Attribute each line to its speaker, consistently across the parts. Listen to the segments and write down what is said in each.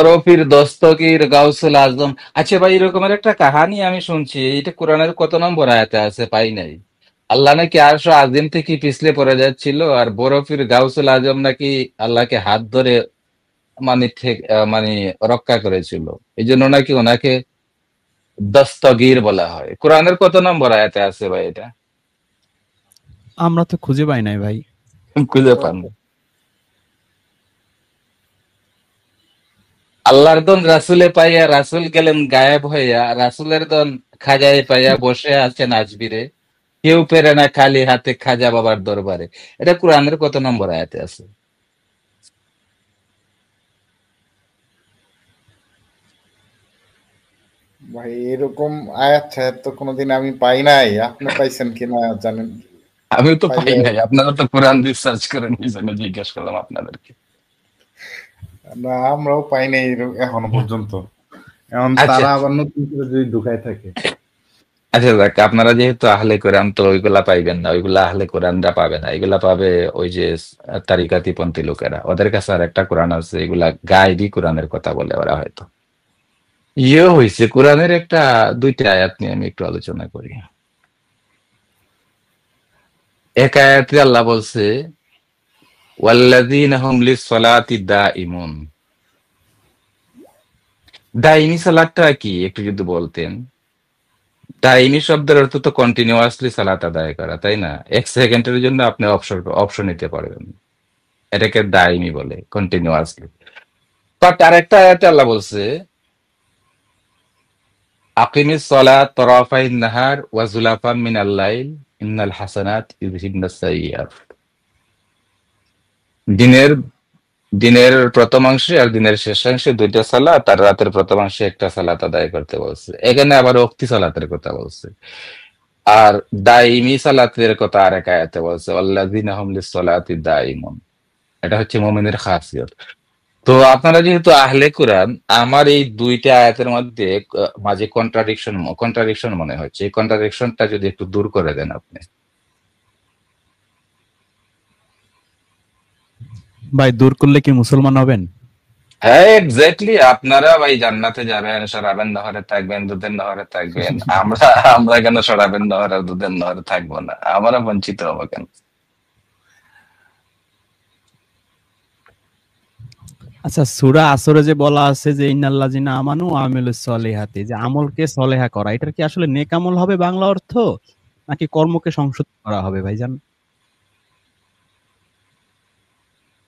Speaker 1: বরফির দস্তগীর গাউসুল আজম। আচ্ছা ভাই, এরকমের একটা কাহানি আমি শুনছি, এটা কোরআনের কত নম্বর আয়াতে আছে পাই নাই। আল্লাহ নাকি আরশ আজিম থেকে পিছলে পড়ে যাচ্ছিল, আর বরফির গাউসুল আজম নাকি আল্লাহকে হাত ধরে মানে রক্ষা করেছিল। এই জন্য নাকি ওনাকে দস্তগীর বলা হয়। কোরআনের কত নম্বর আয়াতে আছে ভাই এটা?
Speaker 2: আমরা তো খুঁজে পাই নাই ভাই।
Speaker 1: খুঁজে পান না। আল্লাহর দন রাসুলে পাইয়া রাসুল গেলেন গায়েব হইয়া, রাসুলের দন খাজায় পাইয়া বসে আছেন আজমিরে, কেউ পেরে না খালি হাতে খাজা বাবার দরবারে। এটা কোরআনের কত নম্বর আয়াতে আছে?
Speaker 3: ভাই এরকম আয়াত ছায়াত তো কোনোদিন আমি পাই নাই, আপনি পাইছেন কিনা জানেন?
Speaker 1: আমিও তো পাই
Speaker 3: পাইলে
Speaker 1: নাই, আপনারা তো কোরআন রিসার্চ করেন, এই জন্য জিজ্ঞেস করলাম আপনাদেরকে।
Speaker 3: না, আমরাও পাই নাই এখনো পর্যন্ত। এখন
Speaker 1: আচ্ছা
Speaker 3: তারা আবার নতুন করে যদি ঢুকায় থাকে।
Speaker 1: আচ্ছা, দেখ, আপনারা যেহেতু আহলে কোরআন, তো ওইগুলা পাইবেন না, ওইগুলা আহলে কোরআনরা পাবে না, এগুলা পাবে ওই যে তারিকাতিপন্থী লোকেরা। ওদের কাছে আর একটা কোরআন আছে, এগুলা গায়েবী কোরআনের কথা বলে ওরা হয়তো। হয়েছে কোরআনের একটা দুইটা আয়াত নিয়ে আমি একটু আলোচনা করি। এক আয়াতে আল্লাহ বলছে, ওয়াল্লাযীনা হুম লিস-সালাতি দাঈমুন। দাইমি সালাতটা কি একটু যদি বলতেন। দাইমি শব্দের অর্থ তো কন্টিনিউয়াসলি সালাত আদায় করা, তাই না? এক সেকেন্ডের জন্য আপনি অপশন নিতে পারবেন, এটাকে দাইমি বলে, কন্টিনিউয়াসলি। বাট আরেকটা আয়াতে আল্লাহ বলছে, আকিমিস সালাত তরাফাইন নাহার ওয়া যুলাফাম মিনাল লাইল ইন্নাল হাসানাত ইউযহিবনাস সাইয়্যাত। দিনের দিনের প্রথমাংশে আর দিনের শেষাংশে দুইটা সালাত, আর রাতের প্রথমাংশে একটা সালাত আদায় করতে বলছে। এখানে আবার ওক্তি সালাতের কথা বলছে। আর দাইমি সালাতের কথা আর এক আয়াতে বলছে, আল্লাযীনা হুম লিস-সালাতি দাঈমুন। এটা হচ্ছে মুমিনের খাসিয়ত। তো আপনারা যেহেতু আহলে কোরআন, আমার এই দুইটা আয়াতের মধ্যে মাঝে কন্ট্রাডিকশন মনে হচ্ছে। এই কন্ট্রাডিকশনটা যদি একটু দূর করে দেন আপনি।
Speaker 2: ভাই দূর করলে কি মুসলমান হবেন?
Speaker 1: হ্যাঁ, এক্স্যাক্টলি। আপনারা ভাই জান্নাতে যাবেন, সরাবেন নহরে থাকবেন, দুধের নহরে থাকবেন। আমরা আমরা কেন সরাবেন নহরে আর দুধের নহরে থাকবো না? আমরা বঞ্চিত হবো কেন?
Speaker 2: আচ্ছা, সূরা আসরে যে বলা আছে যে ইন্নাল্লাযিনা আমানু ওয়া আমিলুস সলিহাতি, যে আমলকে সলেহা করা, এটার কি আসলে নেক আমল হবে বাংলা অর্থ, নাকি কর্মকে সংশোধন করা হবে ভাইজান?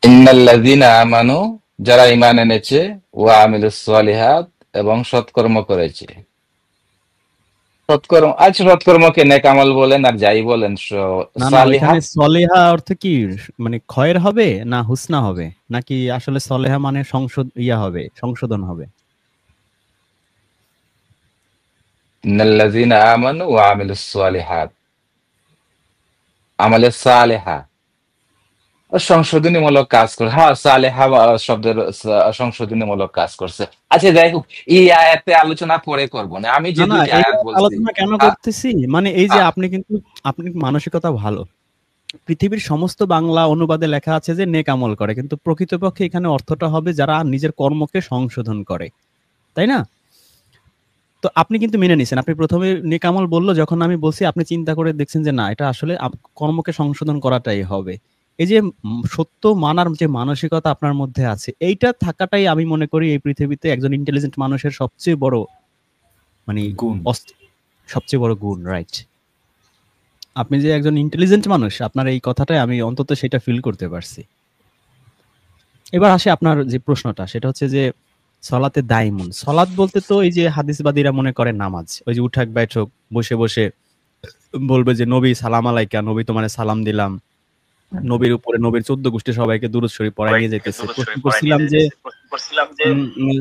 Speaker 1: ইন্নাল্লাযীনা আমানু, যারা ঈমান এনেছে, ওয়া আমিলুস সলিহাত, এবং সৎকর্ম করেছে। সৎকর্ম, আচ্ছা, সৎকর্মকে নেক আমল বলেন আর যাই বলেন,
Speaker 2: না না, ওইখানে
Speaker 1: সালিহাত।
Speaker 2: সলেহা অর্থ কি, মানে খয়ের হবে না হুসনা হবে, নাকি আসলে সলেহা মানে হবে, সংশোধন হবে?
Speaker 1: ইন্নাল্লাযীনা আমানু ওয়া আমিলুস সলিহাত, আমালে সালেহা, সংশোধনীমূলক কাজ করে। হ্যাঁ, সালেহা শব্দের সংশোধনীমূলক কাজ করছে। আচ্ছা, যাই হোক, এই আয়াতে আলোচনা পরে করবো না, আমি
Speaker 2: না
Speaker 1: যে
Speaker 2: না,
Speaker 1: দুইটা
Speaker 2: এই
Speaker 1: আয়াত বলছি।
Speaker 2: আলোচনা কেন
Speaker 1: আ-
Speaker 2: করতেছি, মানে এই যে
Speaker 1: আ-
Speaker 2: আপনি মানসিকতা ভালো। পৃথিবীর সমস্ত বাংলা অনুবাদে লেখা আছে যে নেক আমল করে, কিন্তু প্রকৃতপক্ষে এখানে অর্থটা হবে যারা নিজের কর্মকে সংশোধন করে, তাই না? তো আপনি কিন্তু মেনে নিছেন, আপনি প্রথমে নেক আমল বললো, যখন আমি বলছি আপনি চিন্তা করে দেখছেন যে না, এটা আসলে কর্মকে সংশোধন করাটাই হবে। এই যে সত্য মানার যে মানসিকতা আপনার মধ্যে আছে, এইটা থাকাটাই আমি মনে করি এই পৃথিবীতে একজন ইন্টেলিজেন্ট মানুষের সবচেয়ে বড়, মানে
Speaker 3: গুণ।
Speaker 2: সবচেয়ে বড় গুণ, রাইট? আপনি যে একজন ইন্টেলিজেন্ট মানুষ, আপনার এই কথাটাই আমি অন্তত সেটা ফিল করতে পারছি। এবার আসে আপনার যে প্রশ্নটা, সেটা হচ্ছে যে সলাতে দাইমুন, সলাত বলতে তো এই যে হাদিসবাদীরা মনে করে নামাজ, ওই যে উঠাক বৈঠক, বসে বসে বলবে যে নবী সালাম আলাইকা, নবী তোমারে সালাম দিলাম, নবীর উপরে নবীর 14 গোষ্ঠী সবাইকে দুরূদ শরীফ পড়ায় নিয়ে যাইতেছে। প্রশ্ন করছিলাম যে উম, উম,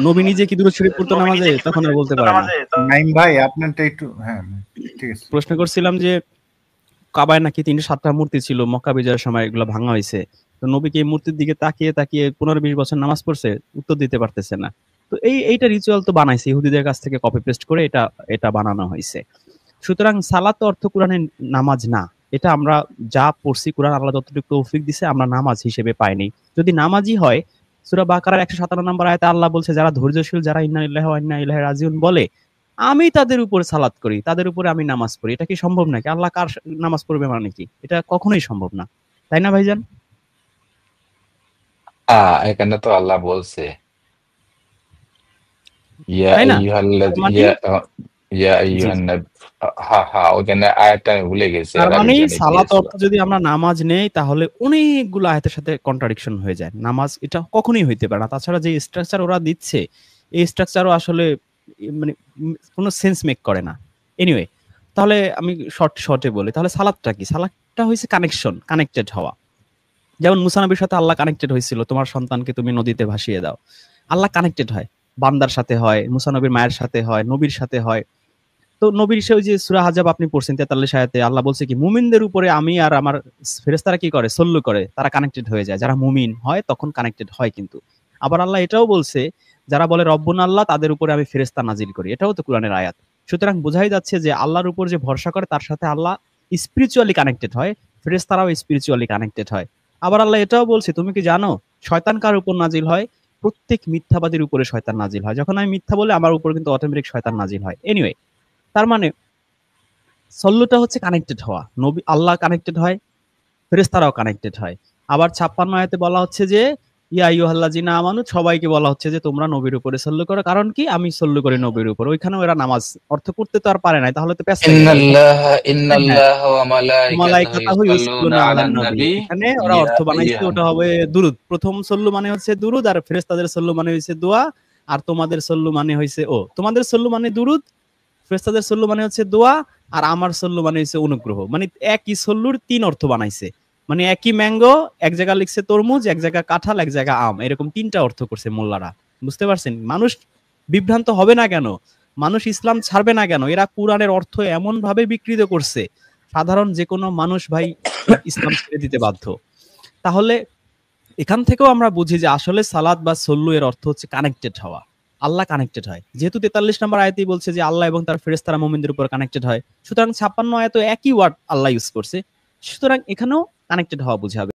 Speaker 2: নবী নিজে কি দুরূদ শরীফ পড়তো নামাজে? তখন আর বলতে পারে না।
Speaker 3: নাইম ভাই আপনারটা একটু, হ্যাঁ ঠিক আছে।
Speaker 2: প্রশ্ন করছিলাম যে কাবায় নাকি 307টা মূর্তি ছিল, মক্কা বিজয়ের সময় এগুলো ভাঙা হয়েছে। তো নবী কি এই মূর্তির দিকে তাকিয়ে তাকিয়ে 15-20 বছর নামাজ পড়ছে? উত্তর দিতে পারতেছে না। তো এইটা রিচুয়াল তো বানাইছে ইহুদিদের কাছ থেকে কপি পেস্ট করে, এটা এটা বানানো হয়েছে। সুতরাং সালাত অর্থ কোরআনের নামাজ না। এটা আমরা যা পড়ছি, কোরআন আল্লাহ যতটুকু তৌফিক দিছে, আমরা নামাজ হিসেবে পাইনি। যদি নামাজই হয়, সূরা বাকারার 157 নম্বর আয়াতে আল্লাহ বলছে যারা ধৈর্যশীল, যারা ইন্না লিল্লাহি ওয়া ইন্না ইলাইহি রাজিউন বলে, আমি তাদের উপর সালাত করি, তাদের উপরে আমি নামাজ পড়ি। এটা কি সম্ভব নাকি? আল্লাহ কার নামাজ পড়বে মানে কি? এটা কখনোই সম্ভব না, তাই না ভাইজান?
Speaker 1: এখানে তো আল্লাহ বলছে ইয়া
Speaker 2: তাই না? তার
Speaker 1: আইয়ুহাল্লাযী
Speaker 2: মানে
Speaker 1: ইয়া
Speaker 2: জি,
Speaker 1: আইয়ুহান
Speaker 2: জি।
Speaker 1: নাবী। হ্যাঁ, ওখানে আয়াতটা আমি ভুলে গেছি,
Speaker 2: তার মানে
Speaker 1: আরাবিক জানি কি
Speaker 2: সালাত
Speaker 1: ছিল।
Speaker 2: অর্থ যদি আমরা নামাজ নেই তাহলে অনেকগুলো আয়াতের সাথে কন্ট্রাডিকশন হয়ে যায়। নামাজ এটা কখনোই হইতে পারে না। তাছাড়া যে স্ট্রাকচার ওরা দিচ্ছে, এই স্ট্রাকচারও আসলে মানে কোনো সেন্স মেক করে না। এনিওয়ে, তাহলে আমি শর্টে বলি। তাহলে সালাতটা কি? সালাতটা হইছে কানেকশন, কানেক্টেড হওয়া। যেমন মুসা নবীর সাথে আল্লাহ কানেক্টেড হয়েছিল, তোমার সন্তানকে তুমি নদীতে ভাসিয়ে দাও। আল্লাহ কানেক্টেড হয়, বান্দার সাথে হয়, মুসা নবীর মায়ের সাথে হয়, নবীর সাথে হয়। তো নবীর সে ওই যে সূরা হাজাব আপনি পড়ছেন 43 আয়াতে, আল্লাহ বলছে কি মুমিনদের উপরে আমি আর আমার ফেরেশতারা কি করে, সল্লু করে, তারা কানেক্টেড হয়ে যায়। যারা মুমিন হয় তখন কানেক্টেড হয়। কিন্তু আবার আল্লাহ এটাও বলছে যারা বলে রব্বুনা আল্লাহ তাদের উপরে আমি ফেরেশতা নাজিল করি, এটাও তো কোরআনের আয়াত। সুতরাং বোঝাই যাচ্ছে যে আল্লাহর উপর যে ভরসা করে তার সাথে আল্লাহ স্পিরিচুয়ালি কানেক্টেড হয়, ফেরেশতারাও স্পিরিচুয়ালি কানেক্টেড হয়। আবার আল্লাহ এটাও বলছে তুমি কি জানো শয়তান কার উপর নাজিল হয়? প্রত্যেক মিথ্যাবাদীর উপরে শয়তান নাজিল হয়। যখন আমি মিথ্যা বলে আমার উপর কিন্তু অটোমেটিক শয়তান নাজিল হয়। এনিওয়ে, তার মানে সল্লুটা হচ্ছে কানেক্টেড হওয়া। নবী আল্লাহ কানেক্টেড হয়, ফেরেশতারাও কানেক্টেড হয়। আবার 56 আয়াতে বলা হচ্ছে যে ইয়া আইয়ুহাল্লাযিনা আমানু, সবাইকে বলা হচ্ছে যে তোমরা নবীর উপরে সল্লু করো। কারণ কি? আমি সল্লু করি নবীর উপর। ওইখানেও এরা নামাজ অর্থ করতে তো আর পারে নাই, তাহলে তো প্যাঁচ লেগে যায়। ওইখানে হ্যাঁ,
Speaker 1: ইন্নাল্লাহু ওয়া মালাইকাতাহু
Speaker 2: মালাইকাতাহু
Speaker 1: ইউসাল্লুনা
Speaker 2: ইউসাল্লুনা আলান
Speaker 1: আলান
Speaker 2: নবী।
Speaker 1: নবী
Speaker 2: এখানে ওরা
Speaker 1: ইয়া
Speaker 2: অর্থ বানাইছে
Speaker 1: আইয়ুহান।
Speaker 2: ওটা হবে দুরূদ। প্রথম সল্লু মানে হচ্ছে দুরূদ, আর ফেরেশতাদের সল্লু মানে হইছে দোয়া, আর তোমাদের সল্লু মানে হইছে তোমাদের সল্লু মানে দুরূদ, ফেরেশতাদের সল্লু মানে হচ্ছে দোয়া, আর আমার সল্লু মানে হচ্ছে অনুগ্রহ। মানে একই সল্লুর তিন অর্থ বানাইছে। মানে একই ম্যাঙ্গো, এক জায়গায় লিখছে তরমুজ, এক জায়গায় কাঁঠাল, এক জায়গায় আম, এরকম তিনটা অর্থ করছে মোল্লারা। বুঝতে পারছেন? মানুষ বিভ্রান্ত হবে না কেন? মানুষ ইসলাম ছাড়বে না কেন? এরা কোরআনের অর্থ এমন ভাবে বিকৃত করছে, সাধারণ যে কোনো মানুষ ভাই ইসলাম ছেড়ে দিতে বাধ্য। তাহলে এখান থেকেও আমরা বুঝি যে আসলে সালাত বা সল্লু এর অর্থ হচ্ছে কানেক্টেড হওয়া। আল্লাহ কানেক্টেড হয়। যেহেতু 43 নম্বর আয়াতেই বলছে যে আল্লাহ এবং তার ফেরেশতারা মুমিনদের উপর কানেক্টেড হয়, সুতরাং 56 আয়াতেও একই ওয়ার্ড আল্লাহ ইউজ করছে। সুতরাং এখানেও কানেক্টেড হওয়া বুঝাবে।